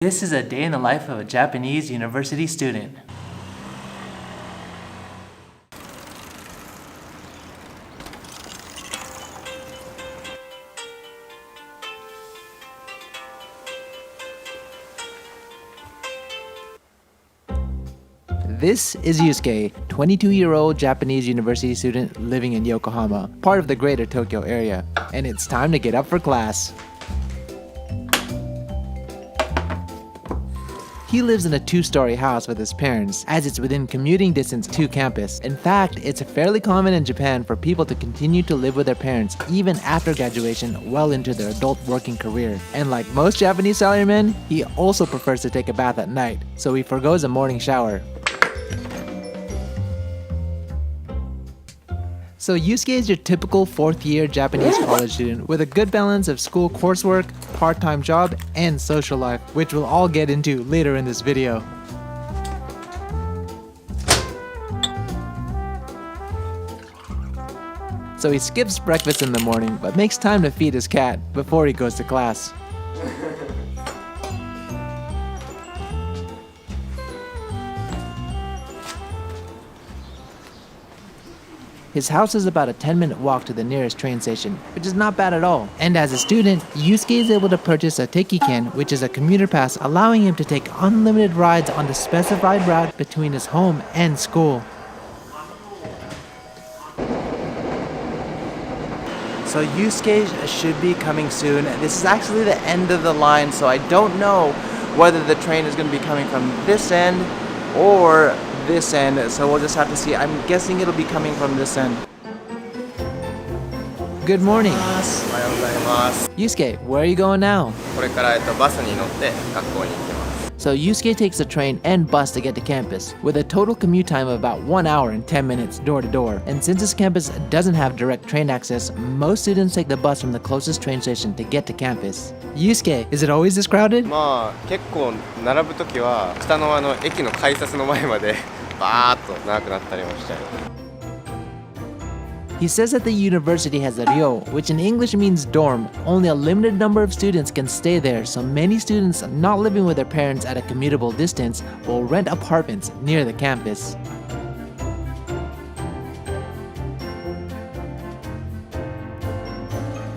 This is a day in the life of a Japanese university student. This is Yusuke, 22-year-old Japanese university student living in Yokohama, part of the greater Tokyo area, and it's time to get up for class. He lives in a 2-story house with his parents, as it's within commuting distance to campus. In fact, it's fairly common in Japan for people to continue to live with their parents even after graduation well into their adult working career. And like most Japanese salarymen, he also prefers to take a bath at night, so he forgoes a morning shower. So Yusuke is your typical 4th-year Japanese college student with a good balance of school coursework, part-time job, and social life, which we'll all get into later in this video. So he skips breakfast in the morning, but makes time to feed his cat before he goes to class. His house is about a 10-minute walk to the nearest train station, which is not bad at all. And as a student, Yusuke is able to purchase a Teikiken, which is a commuter pass allowing him to take unlimited rides on the specified route between his home and school. So Yusuke should be coming soon. This is actually the end of the line, so I don't know whether the train is going to be coming from this end or this end, so we'll just have to see. I'm guessing it'll be coming from this end. Good morning. Yusuke, where are you going now? これからバスに乗って学校に行きます。 So Yusuke takes the train and bus to get to campus, with a total commute time of about 1 hour and 10 minutes door to door. And since this campus doesn't have direct train access, most students take the bus from the closest train station to get to campus. Yusuke, is it always this crowded? まあ結構並ぶときは下の駅の改札の前までバーッと長くなったりもしちゃう。 He says that the university has a ryo, which in English means dorm. Only a limited number of students can stay there, so many students not living with their parents at a commutable distance will rent apartments near the campus.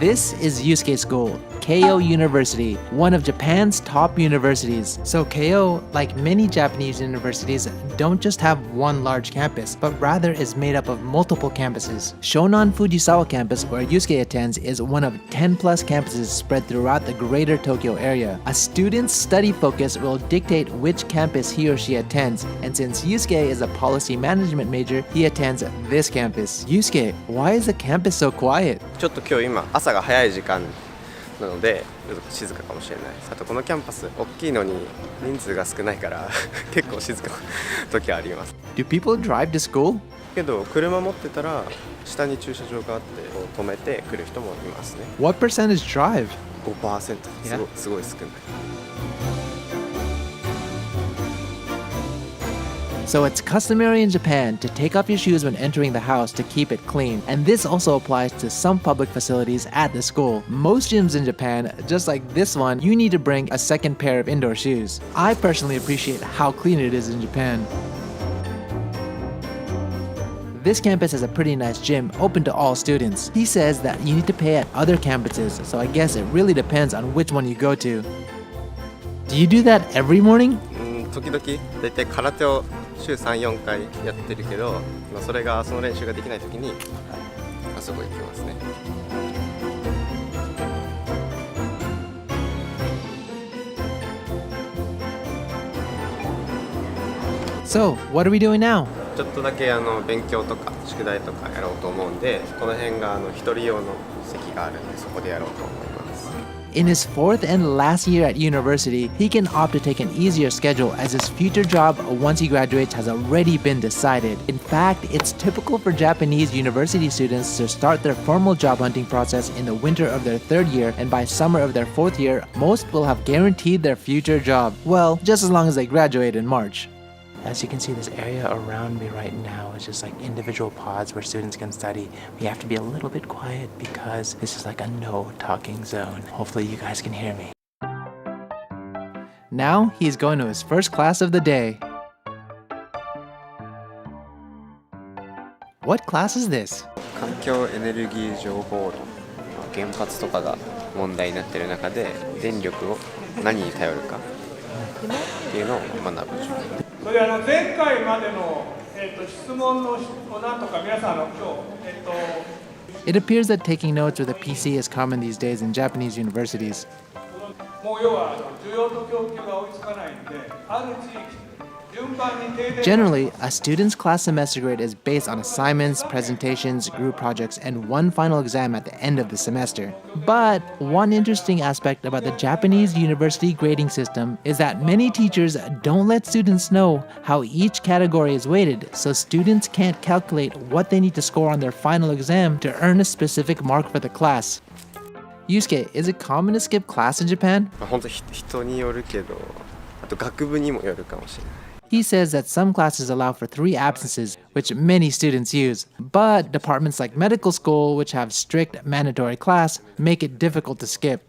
This is Yusuke's school, Keio University, one of Japan's top universities. So Keio, like many Japanese universities, don't just have one large campus, but rather is made up of multiple campuses. Shonan Fujisawa campus, where Yusuke attends, is one of 10 plus campuses spread throughout the greater Tokyo area. A student's study focus will dictate which campus he or she attends, and since Yusuke is a policy management major, he attends this campus. Yusuke, why is the campus so quiet? ちょっと今日今朝が早い時間なのでちょっと静かかもしれないです。あとこのキャンパス大きいのに人数が少ないから結構静かな時はあります。 Do people drive to school? けど車持ってたら下に駐車場があって止めて来る人もいますね。 What percentage drive? 5%すごい少ない。 So it's customary in Japan to take off your shoes when entering the house to keep it clean, and this also applies to some public facilities at the school. Most gyms in Japan, just like this one, you need to bring a second pair of indoor shoes. I personally appreciate how clean it is in Japan. This campus has a pretty nice gym open to all students. He says that you need to pay at other campuses, so I guess it really depends on which one you go to. Do you do that every morning? 時々だいたい空手を週 3,4 回やってるけど、それがその練習ができない時にあそこ行きますね。 So, what are we doing now? ちょっとだけ勉強とか宿題とかやろうと思うんで、この辺が一人用の席があるんでそこでやろうと思います。 In his 4th and last year at university, he can opt to take an easier schedule as his future job once he graduates has already been decided. In fact, it's typical for Japanese university students to start their formal job hunting process in the winter of their 3rd year, and by summer of their 4th year, most will have guaranteed their future job. Well, just as long as they graduate in March. As you can see, this area around me right now is just like individual pods where students can study. We have to be a little bit quiet because this is like a no talking zone. Hopefully you guys can hear me. Now he's going to his first class of the day. What class is this? 環境エネルギー情報論、原発とかが問題になっている中で電力を何に頼るかっていうのを学ぶ授業。それで前回までの、質問のなんとか皆さん今日It appears that taking notes with a PC is common these days in Japanese universities. もう要は需要と供給が追いつかないんで、ある地域 Generally, a student's class semester grade is based on assignments, presentations, group projects, and one final exam at the end of the semester. But one interesting aspect about the Japanese university grading system is that many teachers don't let students know how each category is weighted, so students can't calculate what they need to score on their final exam to earn a specific mark for the class. Yusuke, is it common to skip class in Japan? 本当人によるけど、あと学部にもよるかもしれない。He says that some classes allow for 3 absences, which many students use, but departments like medical school, which have strict mandatory class, make it difficult to skip.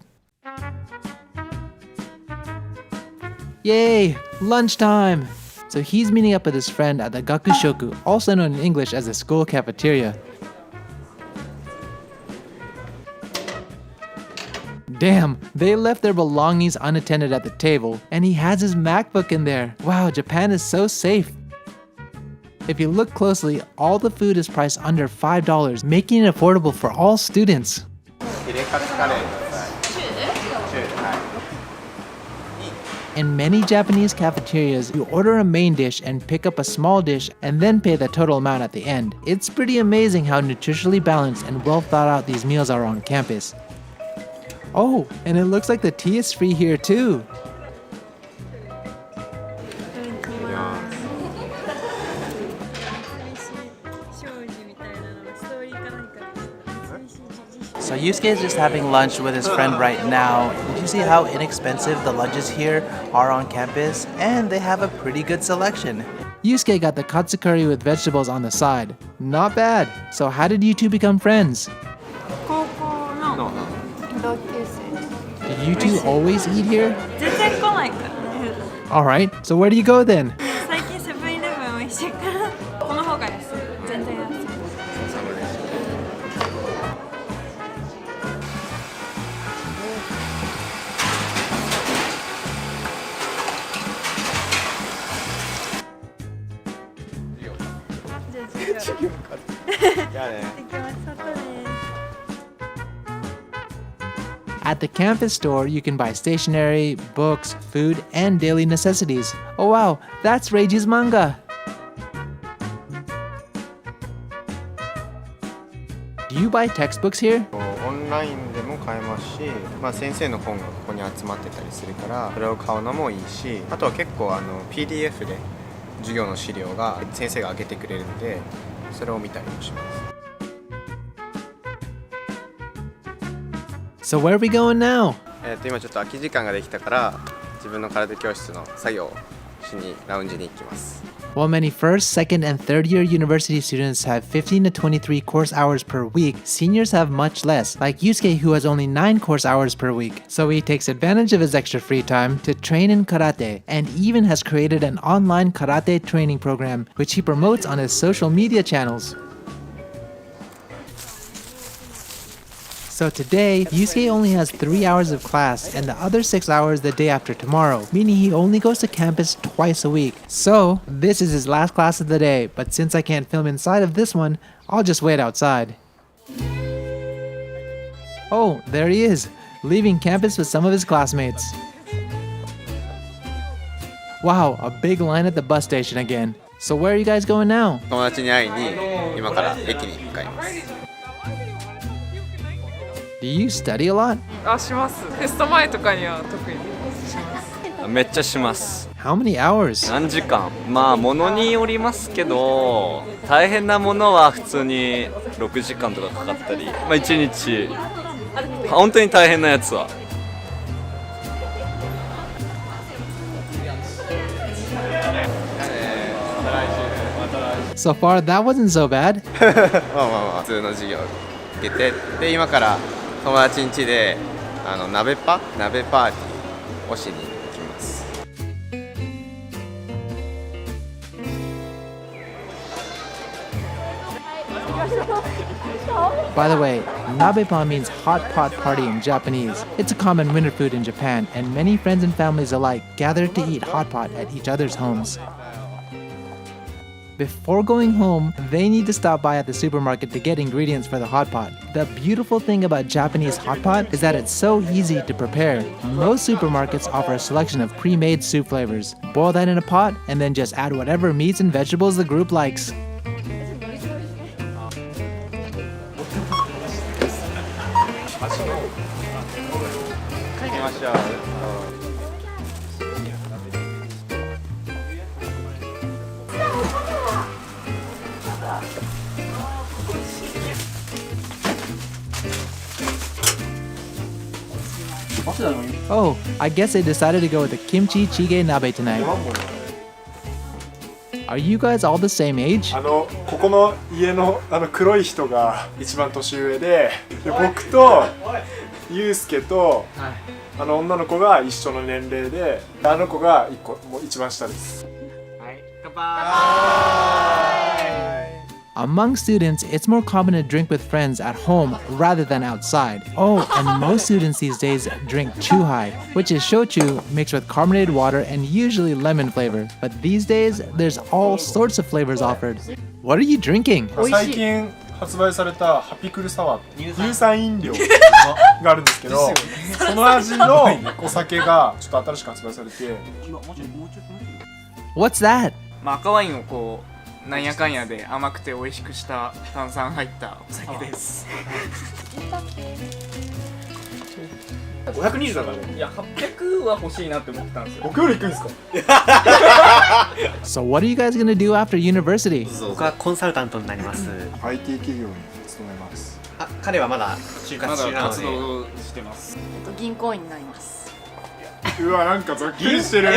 Yay! Lunchtime! So he's meeting up with his friend at the gakushoku, also known in English as the school cafeteria. Damn, they left their belongings unattended at the table, and he has his MacBook in there. Wow, Japan is so safe. If you look closely, all the food is priced under $5, making it affordable for all students. In many Japanese cafeterias, you order a main dish and pick up a small dish and then pay the total amount at the end. It's pretty amazing how nutritionally balanced and well thought out these meals are on campus. Oh, and it looks like the tea is free here too. So Yusuke is just having lunch with his friend right now. Did you see how inexpensive the lunches here are on campus? And they have a pretty good selection. Yusuke got the katsu curry with vegetables on the side. Not bad. So how did you two become friends? Did you two always eat here? Alright, so where do you go then? At the campus store, you can buy stationery, books, food, and daily necessities. Oh wow, that's Reiji's manga! Do you buy textbooks here? オンラインでも買えますし、先生の本がここに集まってたりするからそれを買うのもいいし、あとは結構PDF で授業の資料が先生が上げてくれるのでそれを見たりもします。So where are we going now? 今ちょっと空き時間ができたから自分の空手教室の作業をしにラウンジに行きます。While many first, second, and third year university students have 15 to 23 course hours per week, seniors have much less, like Yusuke, who has only 9 course hours per week. So he takes advantage of his extra free time to train in karate, and even has created an online karate training program, which he promotes on his social media channels. So today, Yusuke only has 3 hours of class and the other 6 hours the day after tomorrow, meaning he only goes to campus twice a week. So, this is his last class of the day, but since I can't film inside of this one, I'll just wait outside. Oh, there he is, leaving campus with some of his classmates. Wow, a big line at the bus station again. So where are you guys going now? 友達に会いに今から駅に向かいます。Do you study a lot? します。テスト前とかには特にします。めっちゃします。 How many hours? 何時間？ものによりますけど、大変なものは普通に6時間とかかかったり、1日本当に大変なやつは。So far, that wasn't so bad. 普通の授業を受けて、で今から友達ん家で鍋パーティーをしに行きます。By the way, nabepan means hot pot party in Japanese. It's a common winter food in Japan, and many friends and families alike gather to eat hot pot at each other's homes. Before going home, they need to stop by at the supermarket to get ingredients for the hot pot. The beautiful thing about Japanese hot pot is that it's so easy to prepare. Most supermarkets offer a selection of pre-made soup flavors. Boil that in a pot and then just add whatever meats and vegetables the group likes. Oh, I guess they decided to go with the kimchi jjigae nabe tonight. Are you guys all the same age? ここの家の黒い人が一番年上で、僕とユウスケと女の子が一緒の年齢で、あの子がもう一番下です。Among students, it's more common to drink with friends at home rather than outside. Oh, and most students these days drink chuhai, which is shochu mixed with carbonated water and usually lemon flavor. But these days, there's all sorts of flavors offered. What are you drinking? 最近発売されたハピクルサワー乳酸飲料があるんですけど、その味のお酒がちょっと新しく発売されて。What's that? 赤ワインをこうなんやかんやで甘くて美味しくした炭酸入ったお酒です。520だからね。いや800は欲しいなって思ってたんですよ。僕よりいくんですか？ So what are you guys gonna do after university? 僕はコンサルタントになります。 IT 企業に勤めます。彼はまだ就活中なの活で。動してます。銀行員になります。うわ、なんかざっくりしてる。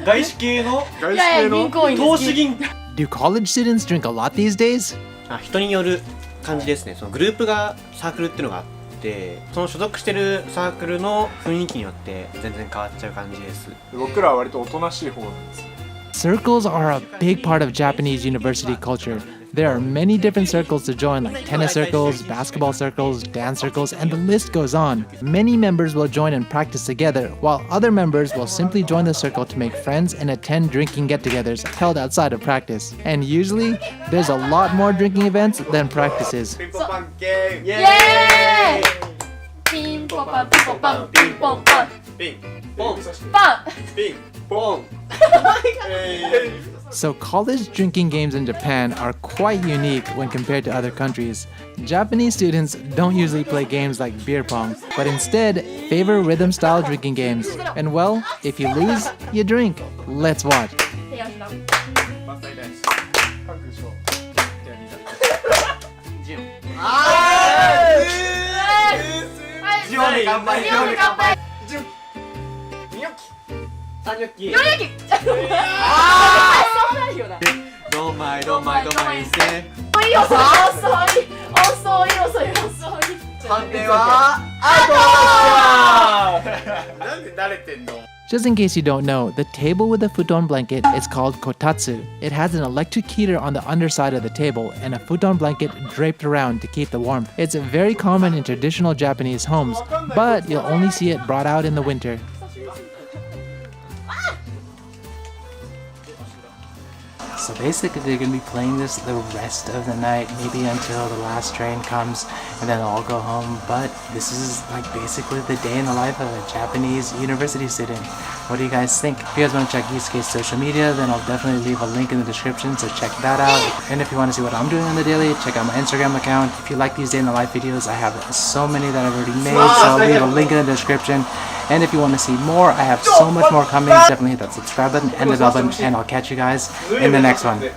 外資系のいやいや銀行員です。投資銀。Do college students drink a lot these days? 人による感じですね。そのグループがサークルっていうのがあって、その所属してるサークルの雰囲気によって全然変わっちゃう感じです。僕らは割とおとなしい方なんです。 Circles are a big part of Japanese university culture. There are many different circles to join, like tennis circles, basketball circles, dance circles, and the list goes on. Many members will join and practice together, while other members will simply join the circle to make friends and attend drinking get-togethers held outside of practice. And usually, there's a lot more drinking events than practices. イエーイ！ピンポンパンピンポンパンピンポンパンピンポンパンピンポン So college drinking games in Japan are quite unique when compared to other countries. Japanese students don't usually play games like beer pong, but instead favor rhythm-style drinking games. And well, if you lose, you drink. Let's watch. どんまいどんまいどんまいして遅い遅い判定はなんで慣れてんの Just in case you don't know, the table with the futon blanket is called kotatsu. It has an electric heater on the underside of the table and a futon blanket draped around to keep the warmth. It's very common in traditional Japanese homes, but you'll only see it brought out in the winter. So basically they're going to be playing this the rest of the night, maybe until the last train comes, and then they'll all go home. But this is like basically the day in the life of a Japanese university student. What do you guys think? If you guys want to check Yusuke's social media, then I'll definitely leave a link in the description, so check that out. And if you want to see what I'm doing on the daily, check out my Instagram account. If you like these day in the life videos, I have so many that I've already made, so I'll leave a link in the description. And if you want to see more, I have so much more coming. Definitely hit that subscribe button and the bell button, and I'll catch you guys in the next one.